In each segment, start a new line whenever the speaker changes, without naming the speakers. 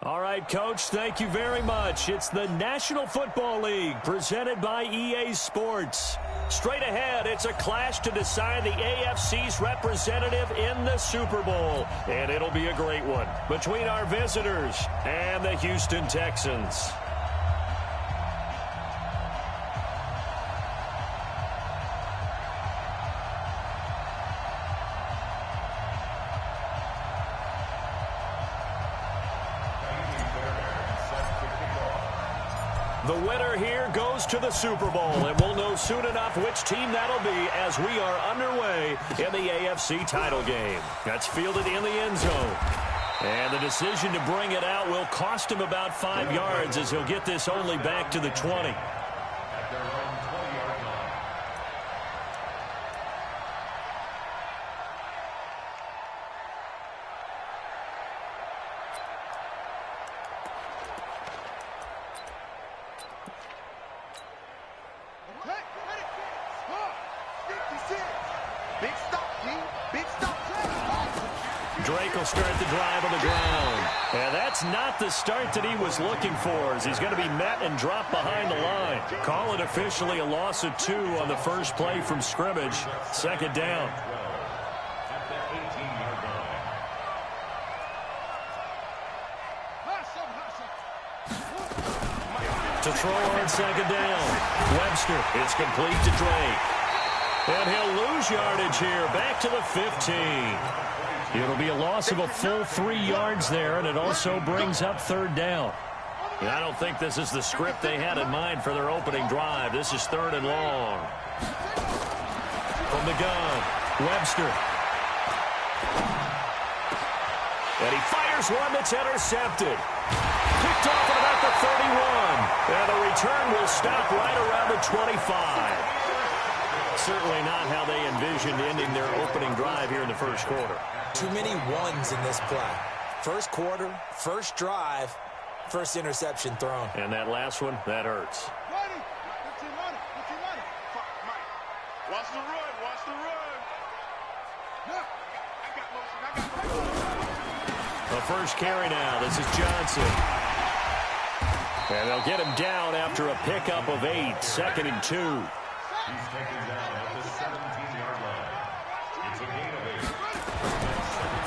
All right, Coach, thank you very much. It's the National Football League presented by EA Sports. Straight ahead, it's a clash to decide the AFC's representative in the Super Bowl. And it'll be a great one between our visitors and the Houston Texans. The winner here goes to the Super Bowl, and we'll know soon enough which team that'll be as we are underway in the AFC title game. That's fielded in the end zone. And the decision to bring it out will cost him about 5 yards as he'll get this only back to the 20. Drake will start the drive on the ground. And that's not the start that he was looking for, as he's going to be met and dropped behind the line. Call it officially a loss of 2 on the first play from scrimmage. Second down. To throw on second down. Webster, it's complete to Drake. And he'll lose yardage here, back to the 15. It'll be a loss of a full 3 yards there, and it also brings up third down. And I don't think this is the script they had in mind for their opening drive. This is third and long. From the gun, Webster. And he fires one that's intercepted. Picked off at about the 31. And the return will stop right around the 25. Certainly not how they envisioned ending their opening drive here in the first quarter.
Too many ones in this play. First quarter, first drive, first interception thrown.
And that last one, that hurts.
Watch the run, watch the run.
The first carry now. This is Johnson. And they'll get him down after a pickup of 8, 2nd and 2.
He's taken down at the 17-yard line. It's a gain of 8.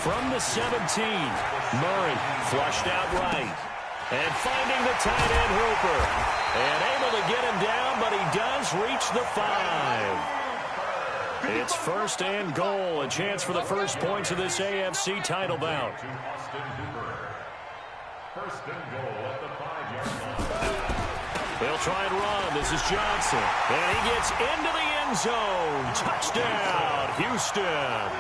From the 17, Murray flushed out right. And finding the tight end Hooper. And able to get him down, but he does reach the 5. It's first and goal. A chance for the first points of this AFC title bout.
First and goal at the 5-yard line.
They'll try and run. This is Johnson. And he gets into the end zone. Touchdown, Houston.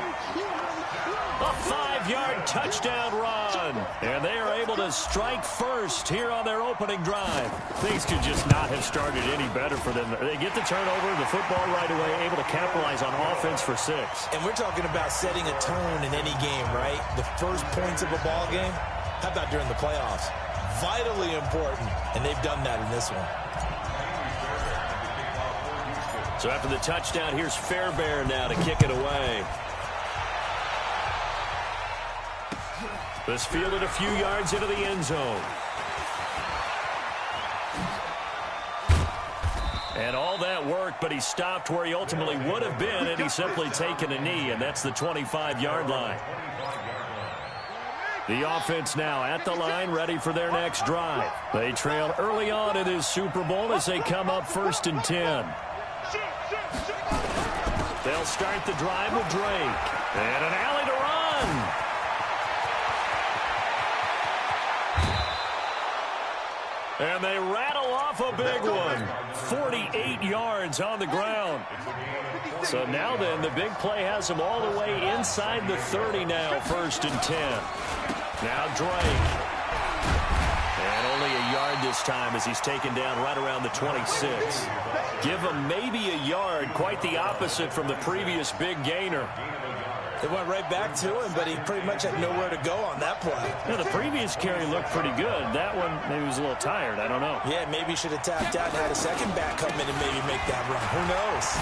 A 5-yard touchdown run. And they are able to strike first here on their opening drive. Things could just not have started any better for them. They get the turnover, the football right away, able to capitalize on offense for 6.
And we're talking about setting a tone in any game, right? The first points of a ball game. How about during the playoffs? Vitally important, and they've done that in this one.
So after the touchdown, here's Fairbairn now to kick it away. This fielded a few yards into the end zone. And all that worked, but he stopped where he ultimately would have been, and he's simply taken a knee, and that's the 25-yard line. The offense now at the line, ready for their next drive. They trail early on in this Super Bowl as they come up 1st and 10. They'll start the drive with Drake. And an alley to run. And they rattle off a big one. 48 yards on the ground. So now then, the big play has them all the way inside the 30 now, 1st and 10. Now Drake. And only a yard this time as he's taken down right around the 26. Give him maybe a yard, quite the opposite from the previous big gainer.
It went right back to him, but he pretty much had nowhere to go on that play.
Yeah, the previous carry looked pretty good. That one, maybe he was a little tired. I don't know.
Yeah, maybe he should have tapped out and had a second back come in and maybe make that run. Who knows?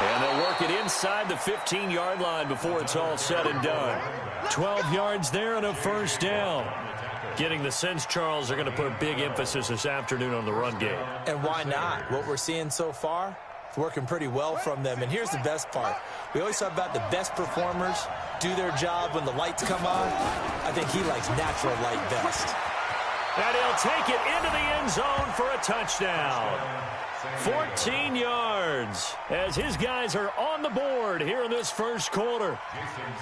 And they'll work it inside the 15-yard line before it's all said and done. 12 yards there and a first down. Getting the sense, Charles, are going to put a big emphasis this afternoon on the run game.
And why not? What we're seeing so far, it's working pretty well from them. And here's the best part. We always talk about the best performers do their job when the lights come on. I think he likes natural light best.
And he'll take it into the end zone for a touchdown. 14 yards as his guys are on the board here in this first quarter.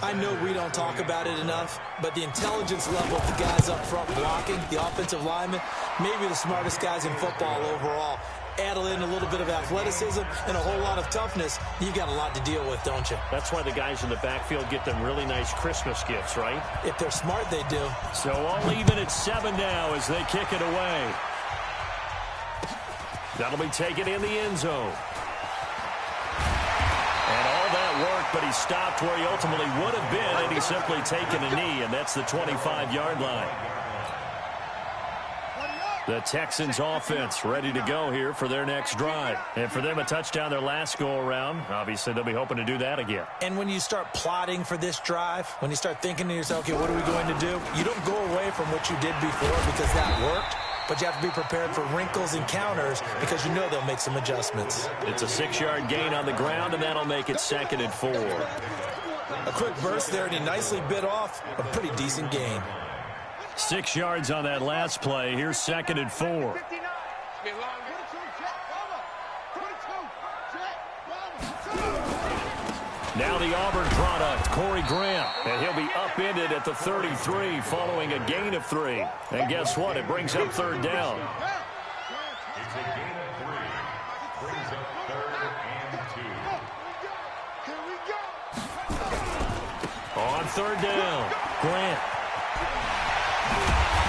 I know we don't talk about it enough, but the intelligence level of the guys up front blocking, the offensive linemen, maybe the smartest guys in football overall. Add in a little bit of athleticism and a whole lot of toughness, you got a lot to deal with, don't you?
That's why the guys in the backfield get them really nice Christmas gifts, right?
If they're smart, they do.
So all even at 7 now as they kick it away. That'll be taken in the end zone. And all that work, but he stopped where he ultimately would have been, and he's simply taken a knee, and that's the 25-yard line. The Texans offense ready to go here for their next drive. And for them, a touchdown their last go-around. Obviously, they'll be hoping to do that again.
And when you start plotting for this drive, when you start thinking to yourself, okay, what are we going to do? You don't go away from what you did before because that worked. But you have to be prepared for wrinkles and counters because you know they'll make some adjustments.
It's a 6-yard gain on the ground, and that'll make it 2nd and 4.
A quick burst there, and he nicely bit off a pretty decent gain.
6 yards on that last play. Here's 2nd and 4. Now the Auburn product, Corey Graham. And he'll be upended at the 33 following a gain of 3. And guess what? It brings up 3rd down.
It's a gain of 3. Brings up 3rd and 2.
On 3rd down, Grant.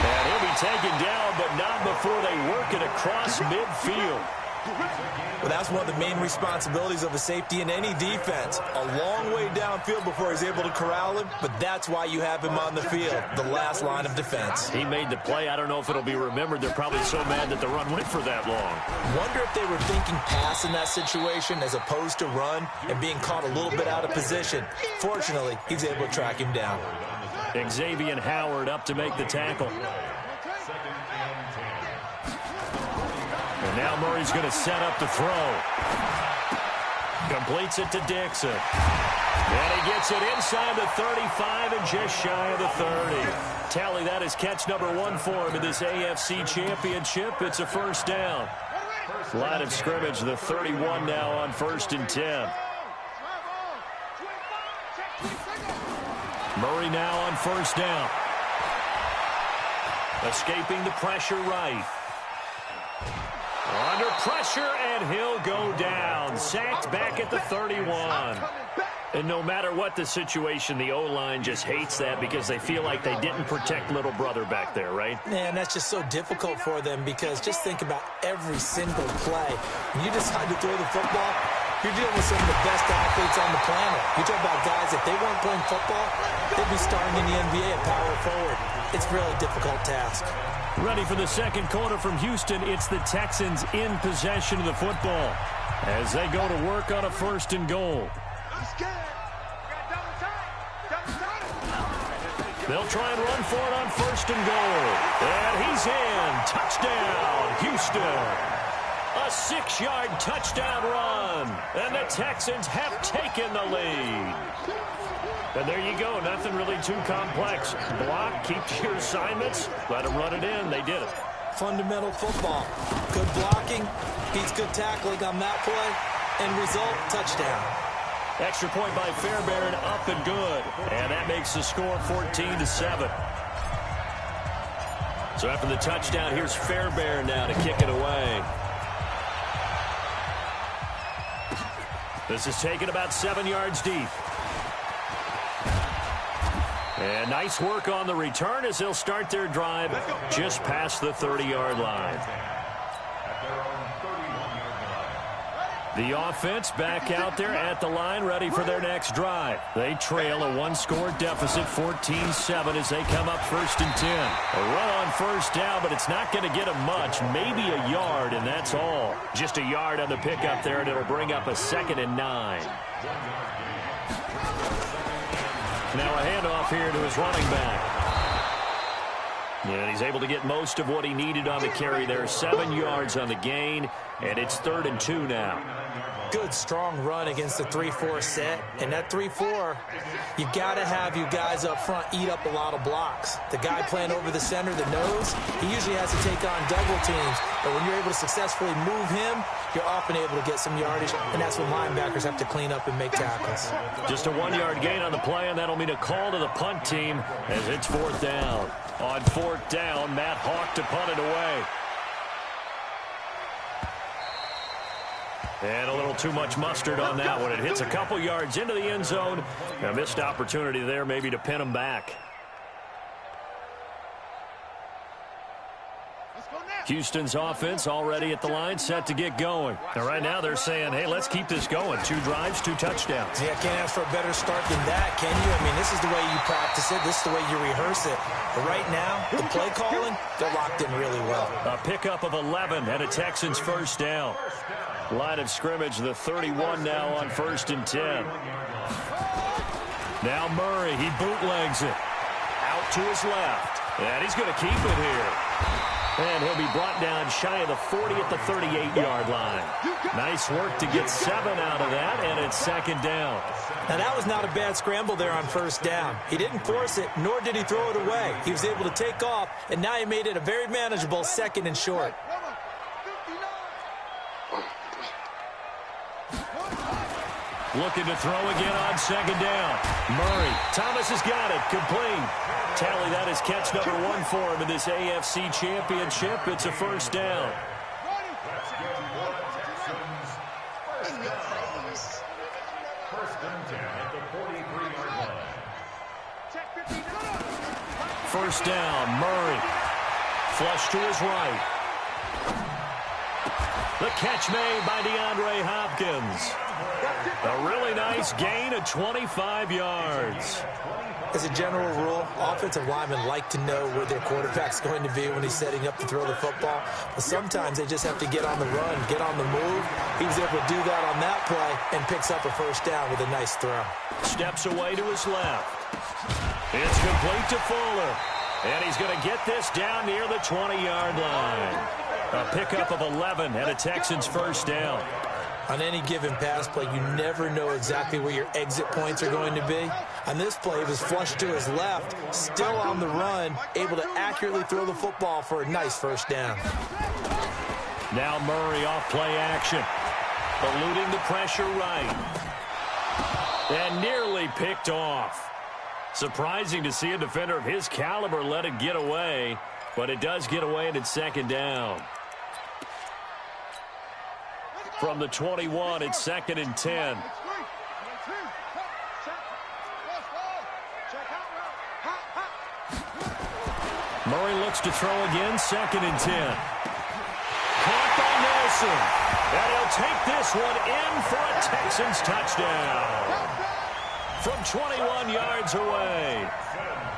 And he'll be taken down, but not before they work it across midfield.
Well, that's one of the main responsibilities of a safety in any defense. A long way downfield before he's able to corral him, but that's why you have him on the field, the last line of defense.
He made the play. I don't know if it'll be remembered. They're probably so mad that the run went for that long.
Wonder if they were thinking pass in that situation as opposed to run and being caught a little bit out of position. Fortunately, he's able to track him down.
Xavier Howard up to make the tackle. And now Murray's going to set up the throw. Completes it to Dixon. And he gets it inside the 35 and just shy of the 30. Tally that is catch number 1 for him in this AFC Championship. It's a 1st down. Line of scrimmage, the 31 now on 1st and 10. Murray now on 1st down. Escaping the pressure right. Under pressure, and he'll go down. Sacked back at the 31. And no matter what the situation, the O-line just hates that because they feel like they didn't protect little brother back there, right?
Man, that's just so difficult for them because just think about every single play. When you decide to throw the football, you're dealing with some of the best athletes on the planet. You talk about guys, if they weren't playing football, they'd be starting in the NBA at power forward. It's a really difficult task.
Ready for the 2nd quarter from Houston. It's the Texans in possession of the football as they go to work on a 1st and goal. They'll try and run for it on 1st and goal. And he's in. Touchdown, Houston. A 6-yard touchdown run. And the Texans have taken the lead. And there you go. Nothing really too complex. Block, keep to your assignments, let them run it in. They did it.
Fundamental football. Good blocking, beats good tackling on that play, and result, touchdown.
Extra point by Fairbairn, up and good. And that makes the score 14-7. So after the touchdown, here's Fairbairn now to kick it away. This is taken about 7 yards deep. And nice work on the return as they'll start their drive just past the 30-yard line. The offense back out there at the line, ready for their next drive. They trail a 1-score deficit, 14-7, as they come up 1st and 10. A run on 1st down, but it's not going to get them much. Maybe a yard, and that's all. Just a yard on the pickup there, and it'll bring up a 2nd and 9. Now a handoff here to his running back. And he's able to get most of what he needed on the carry there. 7 yards on the gain, and it's 3rd and 2 now.
Good, strong run against the 3-4 set. And that 3-4, you got to have you guys up front eat up a lot of blocks. The guy playing over the center, the nose, he usually has to take on double teams. But when you're able to successfully move him, you're often able to get some yardage, and that's when linebackers have to clean up and make tackles.
Just a 1-yard gain on the play, and that'll mean a call to the punt team as it's 4th down. On 4th down, Matt Hawk to punt it away. And a little too much mustard on that one. It hits a couple yards into the end zone. A missed opportunity there maybe to pin him back. Houston's offense already at the line, set to get going. And right now they're saying, hey, let's keep this going. 2 drives, 2 touchdowns.
Yeah, can't ask for a better start than that, can you? I mean, this is the way you practice it. This is the way you rehearse it. But right now, the play calling, they're locked in really well.
A pickup of 11 and a Texans first down. Line of scrimmage, the 31 now on 1st and 10. Now Murray, he bootlegs it. Out to his left. And he's going to keep it here. And he'll be brought down shy of the 40 at the 38-yard line. Nice work to get 7 out of that, and it's 2nd down.
Now, that was not a bad scramble there on 1st down. He didn't force it, nor did he throw it away. He was able to take off, and now he made it a very manageable 2nd and short.
Looking to throw again on 2nd down. Murray. Thomas has got it. Complete. Tally, that is catch number 1 for him in this AFC Championship. It's a 1st down. First down, Murray. Flush to his right. The catch made by DeAndre Hopkins. A really nice gain of 25 yards.
As a general rule, offensive linemen like to know where their quarterback's going to be when he's setting up to throw the football. But sometimes they just have to get on the run, get on the move. He was able to do that on that play and picks up a 1st down with a nice throw.
Steps away to his left. It's complete to Fuller. And he's going to get this down near the 20-yard line. A pickup of 11 and a Texans first down.
On any given pass play, you never know exactly where your exit points are going to be. On this play, he was flushed to his left, still on the run, able to accurately throw the football for a nice 1st down.
Now Murray off play action. Eluding the pressure right. And nearly picked off. Surprising to see a defender of his caliber let it get away, but it does get away and it's 2nd down. From the 21, it's 2nd and 10. Murray looks to throw again, 2nd and 10. Caught by Nelson. And he'll take this one in for a Texans touchdown. From 21 yards away.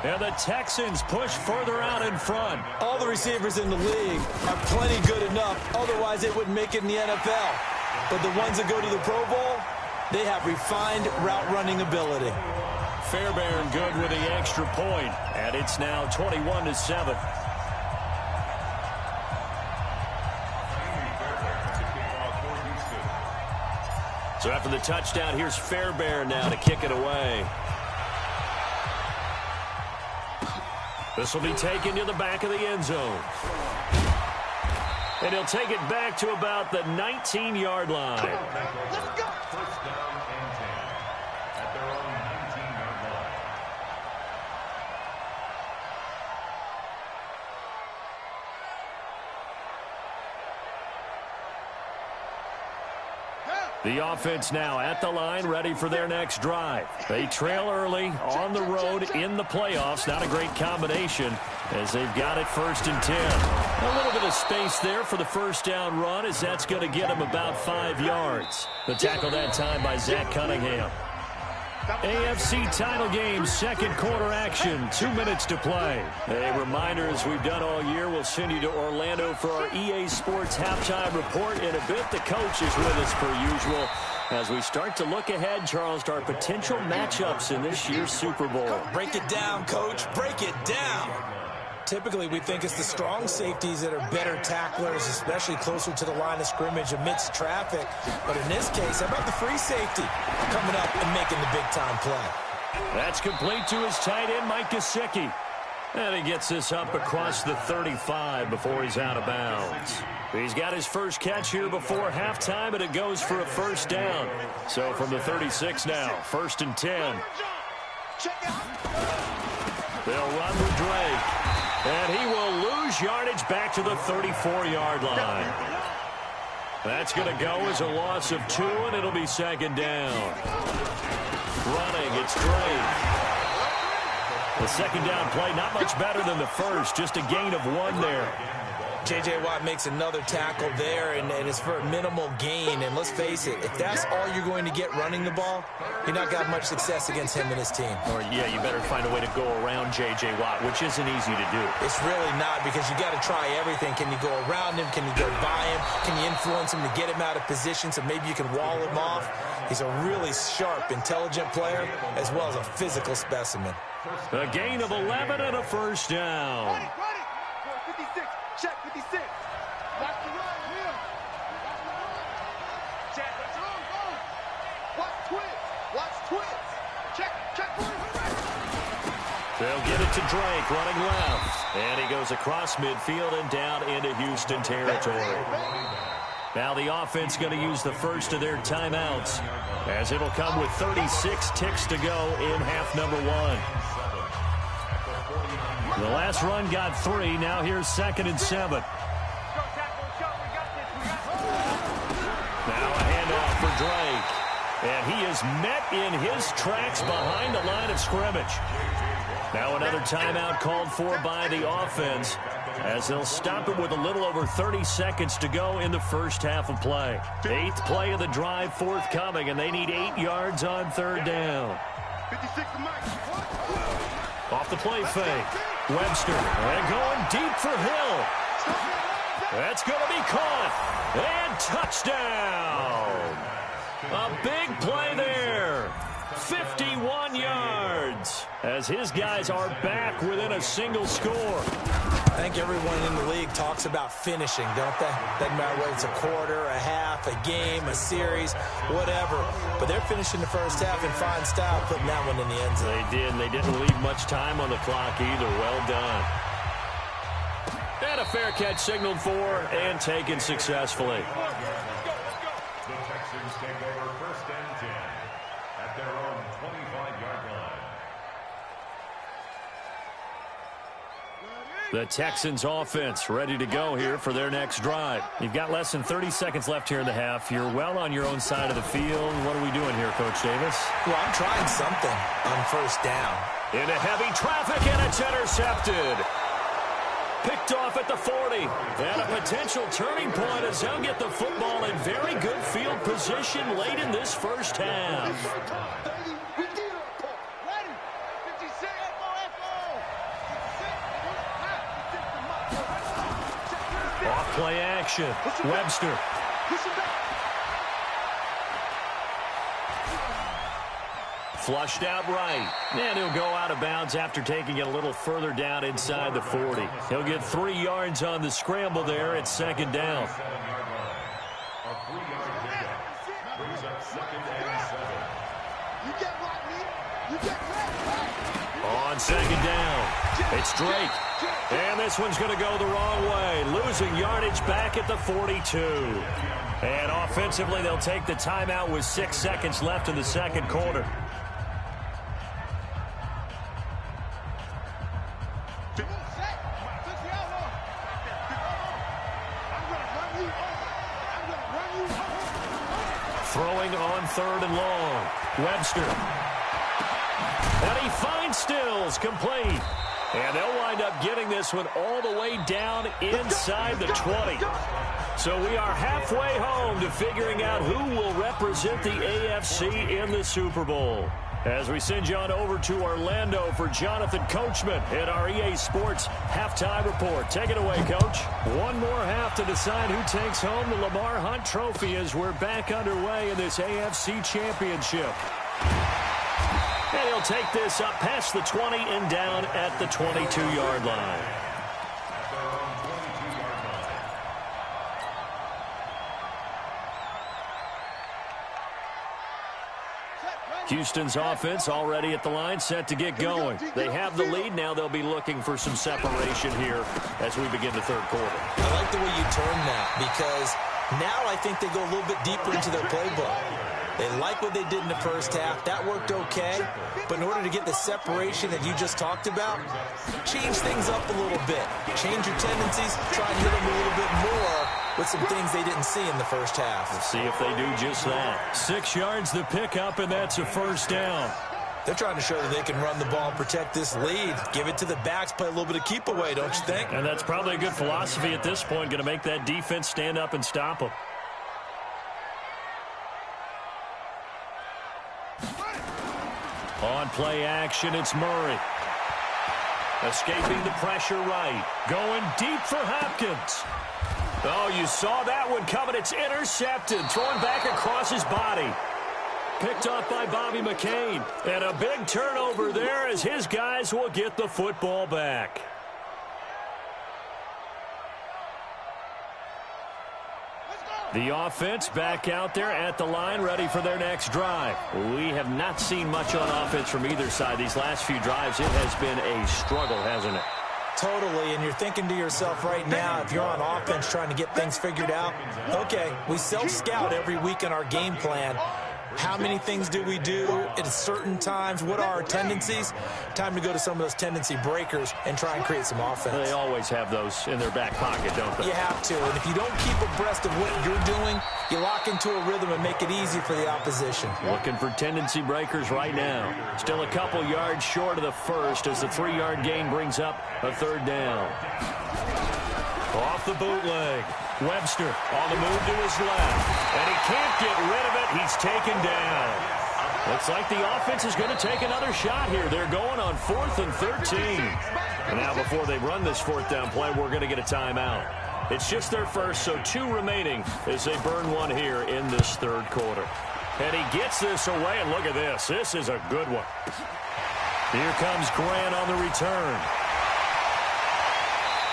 And the Texans push further out in front.
All the receivers in the league are plenty good enough. Otherwise, they wouldn't make it in the NFL. But the ones that go to the Pro Bowl, they have refined route running ability.
Fairbairn good with the extra point. And it's now 21-7. So after the touchdown, here's Fairbairn now to kick it away. This will be taken to the back of the end zone. And he'll take it back to about the 19-yard line.
Let's go. First down and 10 at their own 19-yard line.
The offense now at the line, ready for their next drive. They trail early on the road in the playoffs. Not a great combination as they've got it 1st and 10. A little bit of space there for the first down run as that's going to get them about 5 yards. The tackle that time by Zach Cunningham. AFC title game, 2nd quarter action, 2 minutes to play. A reminder, as we've done all year, we'll send you to Orlando for our EA Sports halftime report. In a bit, the coach is with us per usual as we start to look ahead, Charles, to our potential matchups in this year's Super Bowl.
Break it down, Coach. Break it down. Typically, we think it's the strong safeties that are better tacklers, especially closer to the line of scrimmage amidst traffic. But in this case, how about the free safety coming up and making the big-time play?
That's complete to his tight end, Mike Gesicki. And he gets this up across the 35 before he's out of bounds. He's got his first catch here before halftime, and it goes for a first down. So from the 36 now, 1st and 10. They'll run with Drake. And he will lose yardage back to the 34-yard line. That's going to go as a loss of 2, and it'll be 2nd down. Running, it's Drake. The 2nd down play, not much better than the first, just a gain of 1 there.
J.J. Watt makes another tackle there, and it's for a minimal gain. And let's face it, if that's all you're going to get running the ball, you're not got much success against him and his team.
Or, yeah, you better find a way to go around J.J. Watt, which isn't easy to do.
It's really not, because you got to try everything. Can you go around him? Can you go by him? Can you influence him to get him out of position so maybe you can wall him off? He's a really sharp, intelligent player, as well as a physical specimen.
A gain of 11 and a first down.
56. Check 56. Watch the run here. Check. Watch twist. Watch twist. Check.
They'll get it to Drake running left. And he goes across midfield and down into Houston territory. Now the offense going to use the first of their timeouts, as it'll come with 36 ticks to go in half number 1. The last run got 3. Now here's 2nd and 7. Now a handoff for Drake. And he is met in his tracks behind the line of scrimmage. Now another timeout called for by the offense, as they'll stop it with a little over 30 seconds to go in the first half of play. 8th play of the drive forthcoming, and they need 8 yards on 3rd down.
56 to Mike.
Off the play fake. Webster, and going deep for Hill. That's going to be caught. And touchdown. A big play there. 51 yards, as his guys are back within a single score.
I think everyone in the league talks about finishing, don't they? Doesn't matter whether it's a quarter, a half, a game, a series, whatever. But they're finishing the first half in fine style, putting that one in the end zone.
They did, and they didn't leave much time on the clock either. Well done. And a fair catch signaled for and taken successfully.
The Texans take over 1st and 10 at their own 25-yard line.
The Texans offense ready to go here for their next drive. You've got less than 30 seconds left here in the half. You're well on your own side of the field. What are we doing here, Coach Davis?
Well, I'm trying something on 1st down.
Into heavy traffic, and it's intercepted. Picked off at the 40. And a potential turning point as they'll get the football in very good field position late in this first half. Off-play action. Webster. Flushed out right. And he'll go out of bounds after taking it a little further down inside the 40. He'll get 3 yards on the scramble there at 2nd down. On 2nd down, it's Drake. And this one's going to go the wrong way, losing yardage back at the 42. And offensively, they'll take the timeout with 6 seconds left in the 2nd quarter. Throwing on 3rd and long. Webster. And he finds Stills, complete. And they'll wind up getting this one all the way down inside the 20. So we are halfway home to figuring out who will represent the AFC in the Super Bowl. As we send you on over to Orlando for Jonathan Coachman in our EA Sports Halftime Report. Take it away, Coach. One more half to decide who takes home the Lamar Hunt Trophy as we're back underway in this AFC Championship. And he'll take this up past the 20 and down at the 22-yard line. Houston's offense already at the line, set to get going. They have the lead. Now they'll be looking for some separation here as we begin the third quarter.
I like the way you term that, because now I think they go a little bit deeper into their playbook. They like what they did in the first half. That worked okay. But in order to get the separation that you just talked about, change things up a little bit. Change your tendencies. Try and hit them a little bit more with some things they didn't see in the first half.
We'll see if they do just that. 6 yards the pickup, and that's a first down.
They're trying to show that they can run the ball and protect this lead. Give it to the backs, play a little bit of keep away, don't you think?
And that's probably a good philosophy at this point, going to make that defense stand up and stop them. On play action, it's Murray. Escaping the pressure right. Going deep for Hopkins. Oh, you saw that one coming. It's intercepted. Thrown back across his body. Picked up by Bobby McCain. And a big turnover there as his guys will get the football back. The offense back out there at the line, ready for their next drive. We have not seen much on offense from either side. These last few drives, it has been a struggle, hasn't it?
Totally, and you're thinking to yourself right now, if you're on offense trying to get things figured out, okay, we self-scout every week in our game plan. How many things do we do at certain times? What are our tendencies? Time to go to some of those tendency breakers and try and create some offense.
They always have those in their back pocket, don't they?
You have to, and if you don't keep abreast of what you're doing, you lock into a rhythm and make it easy for the opposition.
Looking for tendency breakers right now. Still a couple yards short of the first as the 3-yard gain brings up a third down. Off the bootleg. Webster on the move to his left. And he can't get rid of it. He's taken down. Looks like the offense is going to take another shot here. They're going on 4th and 13. And now before they run this 4th down play, we're going to get a timeout. It's just their first, so 2 remaining as they burn one here in this third quarter. And he gets this away, and look at this. This is a good one. Here comes Grant on the return.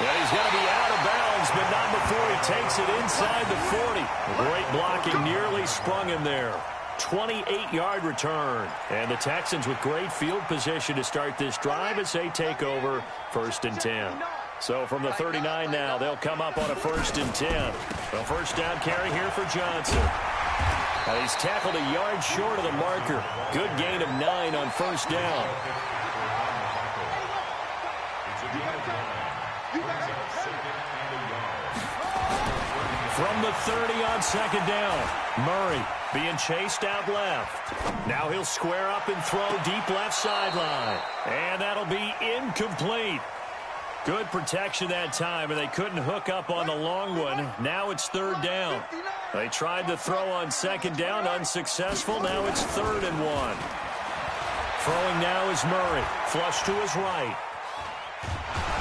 And he's going to be out of bounds, but not before he takes it inside the 40. Great blocking, nearly sprung him there. 28-yard return. And the Texans with great field position to start this drive as they take over 1st and 10. So from the 39 now, they'll come up on a 1st and 10. A first down carry here for Johnson. And he's tackled a yard short of the marker. Good gain of 9 on 1st down. From the 30 on 2nd down, Murray being chased out left. Now he'll square up and throw deep left sideline. And that'll be incomplete. Good protection that time, and they couldn't hook up on the long one. Now it's 3rd down. They tried to throw on 2nd down, unsuccessful. Now it's 3rd and 1. Throwing now is Murray, flush to his right.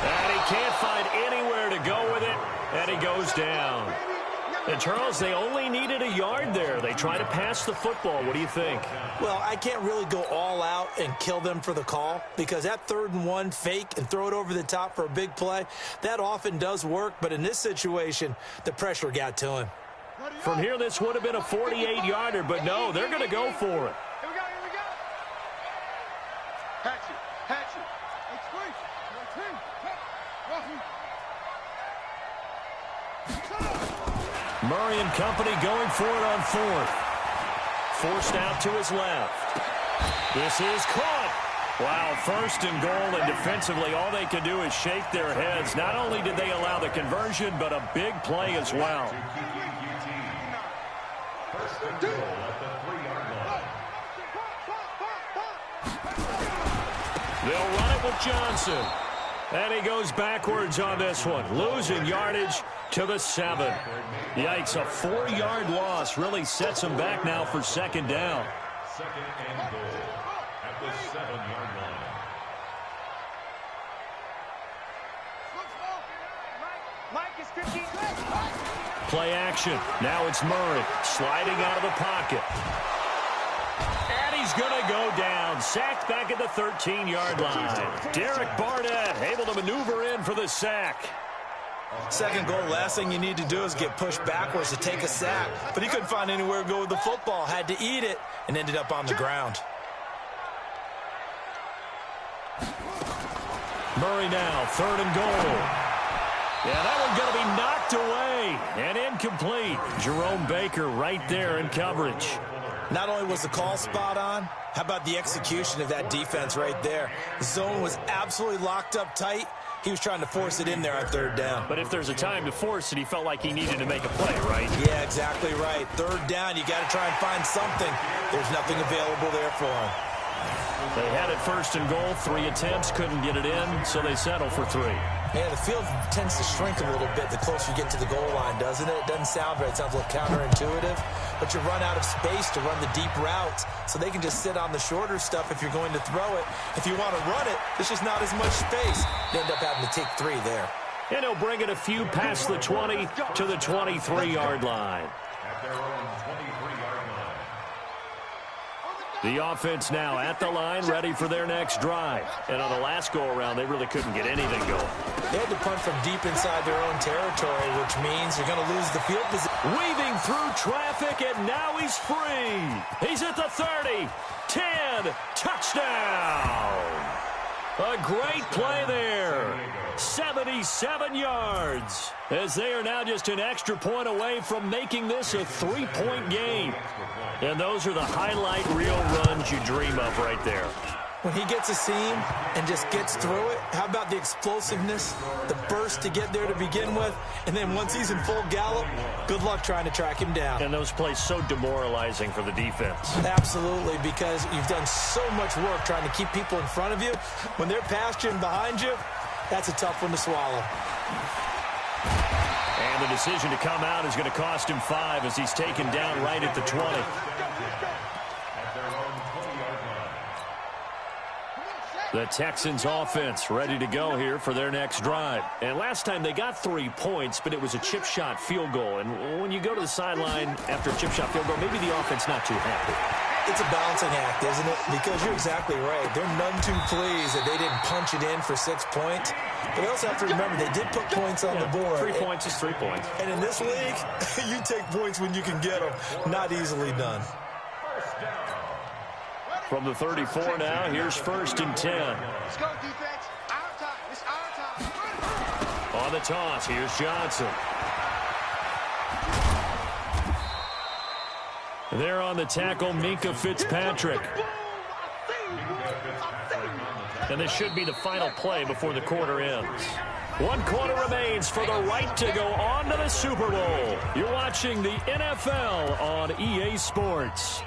And he can't find anywhere to go with it, and he goes down. And, Charles, they only needed a yard there. They try to pass the football. What do you think?
Well, I can't really go all out and kill them for the call because that 3rd and 1 fake and throw it over the top for a big play, that often does work. But in this situation, the pressure got to him.
From here, this would have been a 48-yarder, but no, they're going to go for it.
Here we go. Hatchet.
Murray and company going for it on 4th. Forced out to his left. This is caught. Wow, 1st and goal, and defensively all they can do is shake their heads. Not only did they allow the conversion, but a big play as well.
1st and goal at the 3-yard line.
They'll run it with Johnson. And he goes backwards on this one, losing yardage to the 7. Yikes, a 4-yard loss really sets him back now for 2nd down.
2nd and goal at the 7-yard line.
Mike is 15.
Play action. Now it's Murray sliding out of the pocket. And he's going to go down. Sacked back at the 13-yard line. Derek Barnett able to maneuver in for the sack.
2nd goal, last thing you need to do is get pushed backwards to take a sack. But he couldn't find anywhere to go with the football. Had to eat it and ended up on the ground.
Murray now, 3rd and goal. Yeah, that one going to be knocked away and incomplete. Jerome Baker right there in coverage.
Not only was the call spot on, how about the execution of that defense right there? The zone was absolutely locked up tight. He was trying to force it in there on 3rd down.
But if there's a time to force it, he felt like he needed to make a play, right?
Yeah, exactly right. 3rd down, you got to try and find something. There's nothing available there for him.
They had it 1st and goal, 3 attempts, couldn't get it in, so they settle for 3.
Yeah, the field tends to shrink a little bit the closer you get to the goal line, doesn't it? It doesn't sound right. It sounds a little counterintuitive. But you run out of space to run the deep routes, so they can just sit on the shorter stuff if you're going to throw it. If you want to run it, there's just not as much space. You end up having to take 3 there.
And he'll bring it a few past the 20 to the 23-yard line.
At their own 23-yard line.
The offense now at the line, ready for their next drive. And on the last go-around, they really couldn't get anything going.
They had to punt from deep inside their own territory, which means you're going to lose the field position.
Weaving through traffic, and now he's free. He's at the 30, 10, touchdown. A great play there. 77 yards. As they are now just an extra point away from making this a 3-point game. And those are the highlight reel runs you dream of right there.
When he gets a seam and just gets through it, how about the explosiveness, the burst to get there to begin with, and then once he's in full gallop, good luck trying to track him down.
And those plays so demoralizing for the defense.
Absolutely, because you've done so much work trying to keep people in front of you. When they're past you and behind you, that's a tough one to swallow.
And the decision to come out is going to cost him 5 as he's taken down right at the 20. The Texans offense ready to go here for their next drive. And last time they got 3 points, but it was a chip shot field goal. And when you go to the sideline after a chip shot field goal, maybe the offense not too happy.
It's a balancing act, isn't it? Because you're exactly right. They're none too pleased that they didn't punch it in for 6 points. But they also have to remember they did put points on the board.
3 points is 3 points.
And in this league, you take points when you can get them. Not easily done.
From the 34 now, here's 1st and 10.
Let's go, defense. Our time. It's our time.
On the toss, here's Johnson. There on the tackle, Minkah Fitzpatrick. And this should be the final play before the quarter ends. 1 quarter remains for the right to go on to the Super Bowl. You're watching the NFL on EA Sports.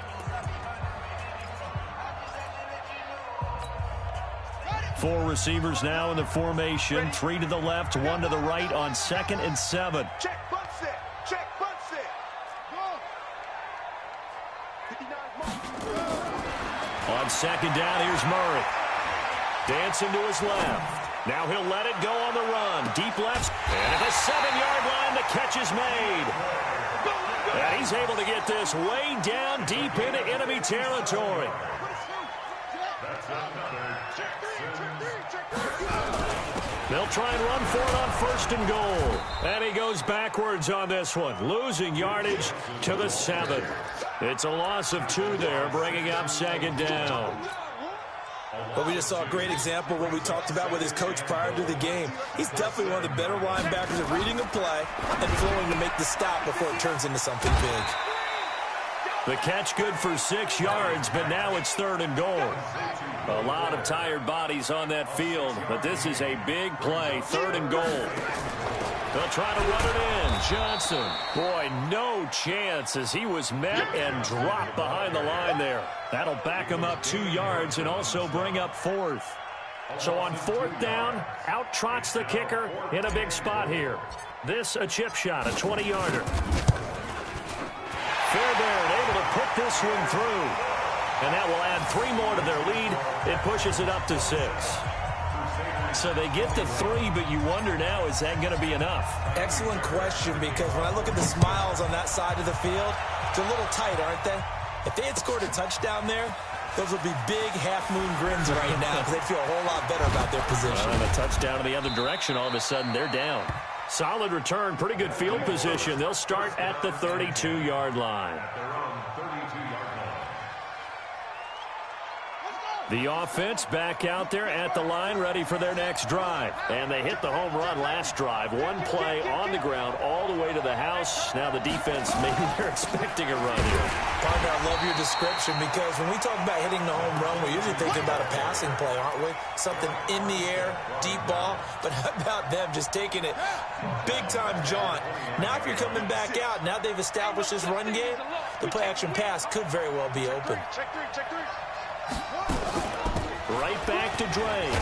4 receivers now in the formation. 3 to the left, 1 to the right on 2nd and 7.
Check, bunt set. Check, bunt set.
On 2nd down, here's Murray. Dancing to his left. Now he'll let it go on the run. Deep left. And at the 7-yard line, the catch is made. And he's able to get this way down deep into enemy territory. They'll try and run for it on 1st and goal. And he goes backwards on this one, losing yardage to the 7. It's a loss of 2 there, bringing up 2nd down.
But we just saw a great example of what we talked about with his coach prior to the game. He's definitely one of the better linebackers at reading a play and flowing to make the stop before it turns into something big.
The catch good for 6 yards, but now it's 3rd and goal. A lot of tired bodies on that field, but this is a big play, 3rd and goal. They'll try to run it in. Johnson, boy, no chance as he was met and dropped behind the line there. That'll back him up 2 yards and also bring up 4th. So on 4th down, out trots the kicker in a big spot here. This a chip shot, a 20-yarder. Fairbairn able to put this one through. And that will add 3 more to their lead. It pushes it up to 6. So they get to 3, but you wonder now, is that going to be enough?
Excellent question, because when I look at the smiles on that side of the field, they're a little tight, aren't they? If they had scored a touchdown there, those would be big half-moon grins right now because they'd feel a whole lot better about their position.
And a touchdown in the other direction, all of a sudden they're down. Solid return, pretty good field position. They'll start at the 32-yard line. The offense back out there at the line, ready for their next drive. And they hit the home run last drive. One play on the ground all the way to the house. Now the defense, maybe they're expecting a run here.
Partner, I love your description because when we talk about hitting the home run, we're usually thinking about a passing play, aren't we? Something in the air, deep ball. But how about them just taking it big-time jaunt? Now if you're coming back out, now they've established this run game, the play-action pass could very well be open.
Check three.
Right back to Drake.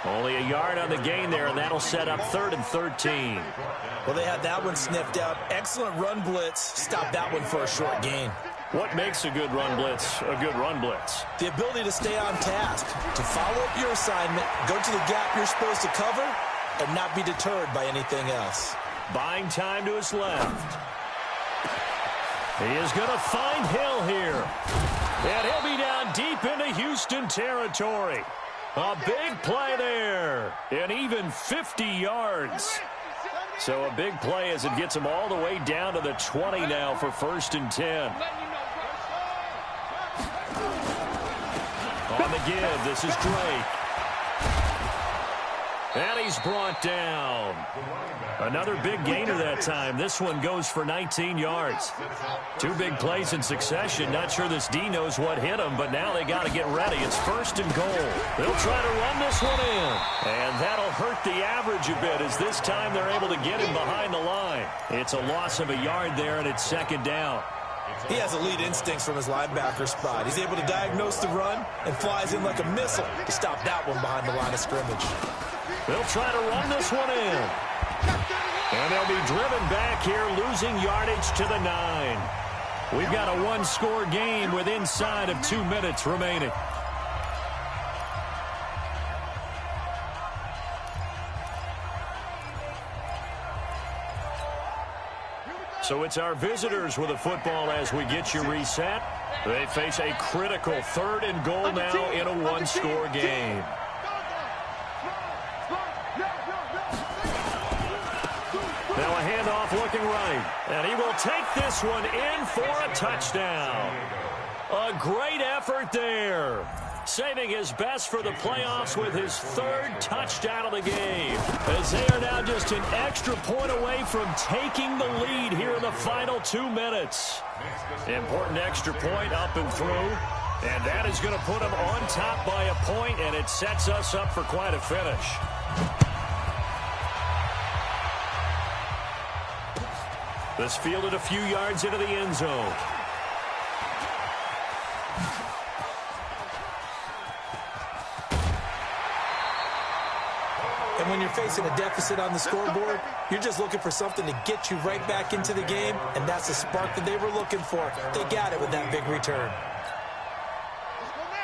Only a yard on the gain there, and that'll set up 3rd and 13.
Well, they had that one sniffed out. Excellent run blitz. Stop that one for a short gain.
What makes a good run blitz a good run blitz?
The ability to stay on task, to follow up your assignment, go to the gap you're supposed to cover, and not be deterred by anything else.
Buying time to his left. He is going to find Hill here. And he'll be down deep into Houston territory. A big play there. And even 50 yards. So a big play as it gets him all the way down to the 20 now for 1st and 10. On the give, this is Drake. And he's brought down. Another big gainer that time. This one goes for 19 yards. 2 big plays in succession. Not sure this D knows what hit him, but now they got to get ready. It's 1st and goal. They'll try to run this one in. And that'll hurt the average a bit as this time they're able to get him behind the line. It's a loss of a yard there, and it's 2nd down.
He has elite instincts from his linebacker spot. He's able to diagnose the run and flies in like a missile to stop that one behind the line of scrimmage.
They'll try to run this one in. And they'll be driven back here, losing yardage to the 9. We've got a 1-score game with inside of 2 minutes remaining. So it's our visitors with the football as we get you reset. They face a critical 3rd and goal now in a 1-score game. Now a handoff looking right. And he will take this one in for a touchdown. A great effort there. Saving his best for the playoffs with his 3rd touchdown of the game. As they are now just an extra point away from taking the lead here in the final 2 minutes. Important extra point up and through. And that is going to put them on top by a point, and it sets us up for quite a finish. This fielded a few yards into the end zone.
And when you're facing a deficit on the scoreboard, you're just looking for something to get you right back into the game, and that's the spark that they were looking for. They got it with that big return.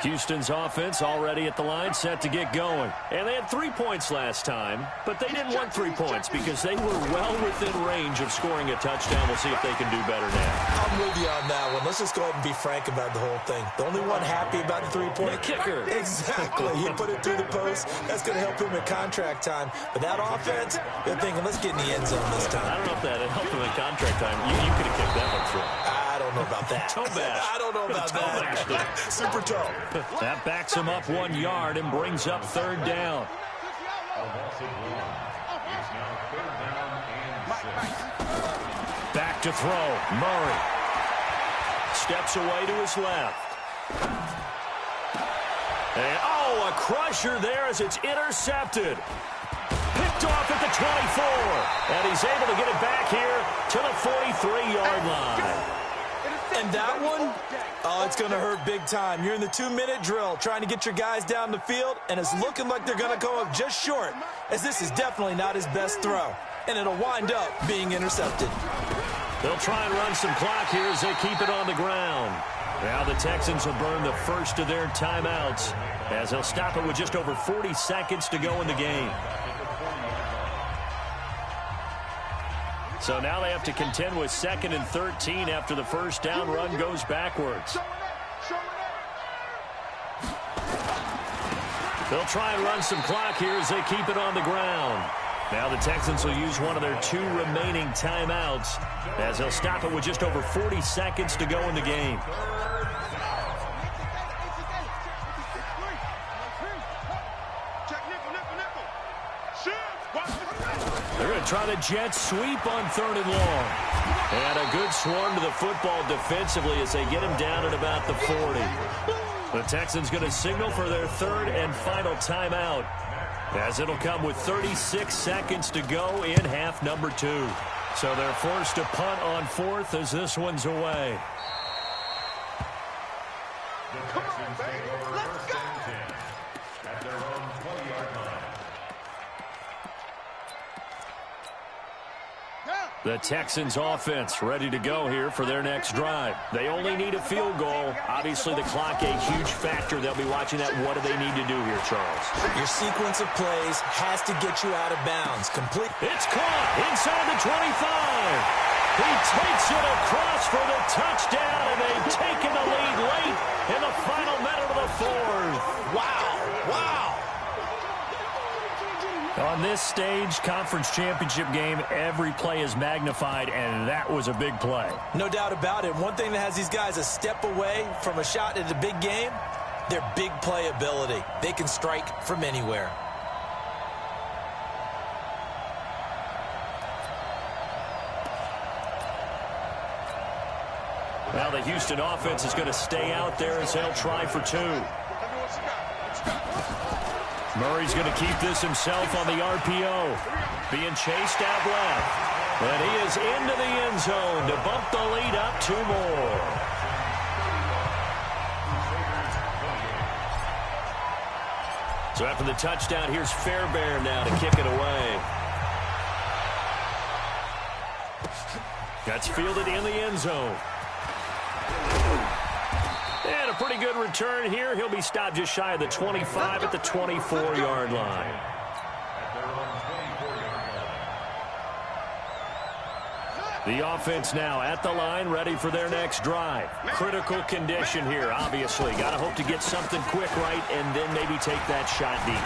Houston's offense already at the line, set to get going. And they had 3 points last time, but they didn't want 3 points because they were well within range of scoring a touchdown. We'll see if they can do better now.
I'm with you on that one. Let's just go ahead and be frank about the whole thing. The only one happy about the 3-point
kicker.
Exactly. He put it through the post. That's going to help him in contract time. But that offense, they're thinking, let's get in the end zone this time.
I don't know if that helped him in contract time. You could have kicked that one through.
I don't know about that.
Toe bash.
I don't know about that. Super toe.
That backs him up 1 yard and brings up 3rd down. Back to throw. Murray steps away to his left. And, a crusher there as it's intercepted. Picked off at the 24. And he's able to get it back here to the 43-yard line.
And that one, it's going to hurt big time. You're in the 2-minute drill trying to get your guys down the field, and it's looking like they're going to come up just short, as this is definitely not his best throw. And it'll wind up being intercepted.
They'll try and run some clock here as they keep it on the ground. Now the Texans will burn the first of their timeouts as they'll stop it with just over 40 seconds to go in the game. So now they have to contend with 2nd and 13 after the first down run goes backwards. They'll try and run some clock here as they keep it on the ground. Now the Texans will use one of their 2 remaining timeouts as they'll stop it with just over 40 seconds to go in the game. They're going to try the jet sweep on 3rd and long. And a good swarm to the football defensively as they get him down at about the 40. The Texans going to signal for their 3rd and final timeout, as it'll come with 36 seconds to go in half number 2. So they're forced to punt on 4th as this one's away.
The Texans take over 1st and 10 at their own 20-yard line.
The Texans offense ready to go here for their next drive. They only need a field goal. Obviously, the clock a huge factor. They'll be watching that. What do they need to do here, Charles?
Your sequence of plays has to get you out of bounds.
It's caught inside the 25. He takes it across for the touchdown, and they've taken the lead late in the final minute of the 4th.
Wow.
On this stage, conference championship game, every play is magnified, and that was a big play.
No doubt about it. One thing that has these guys a step away from a shot at a big game, their big play ability. They can strike from anywhere.
Well, the Houston offense is going to stay out there as they'll try for 2. Murray's going to keep this himself on the RPO. Being chased out left. And he is into the end zone to bump the lead up 2 more. So after the touchdown, here's Fairbairn now to kick it away. That's fielded in the end zone. And a pretty good return here. He'll be stopped just shy of the 25 at the 24-yard line. The offense now at the line, ready for their next drive. Critical condition here, obviously. Got to hope to get something quick right and then maybe take that shot deep.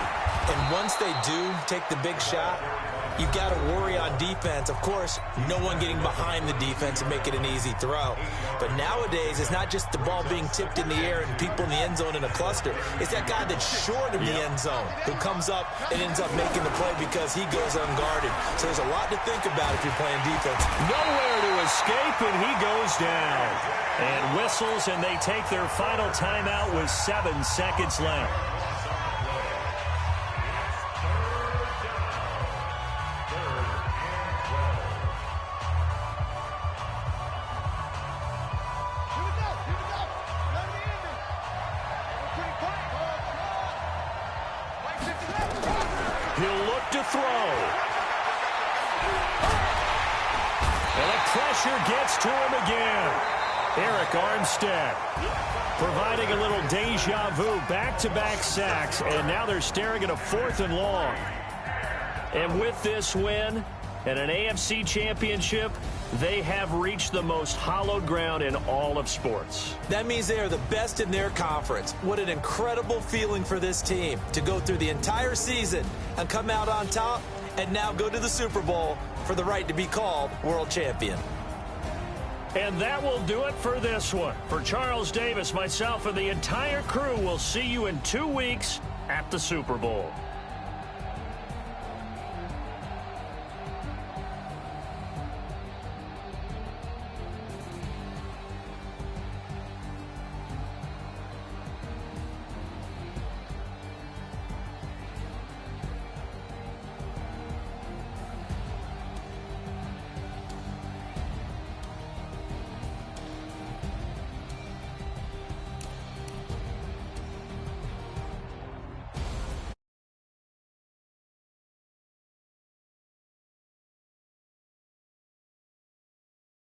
And once they do take the big shot, you've got to worry on defense. Of course, no one getting behind the defense and make it an easy throw. But nowadays, it's not just the ball being tipped in the air and people in the end zone in a cluster. It's that guy that's short of the end zone who comes up and ends up making the play because he goes unguarded. So there's a lot to think about if you're playing defense.
Nowhere to escape, and he goes down. And whistles, and they take their final timeout with 7 seconds left. He'll look to throw. And the pressure gets to him again. Eric Armstead providing a little deja vu, back-to-back sacks, and now they're staring at a 4th and long. And with this win and an AFC championship, they have reached the most hallowed ground in all of sports.
That means they are the best in their conference. What an incredible feeling for this team to go through the entire season and come out on top and now go to the Super Bowl for the right to be called world champion.
And that will do it for this one. For Charles Davis, myself, and the entire crew, we'll see you in 2 weeks at the Super Bowl.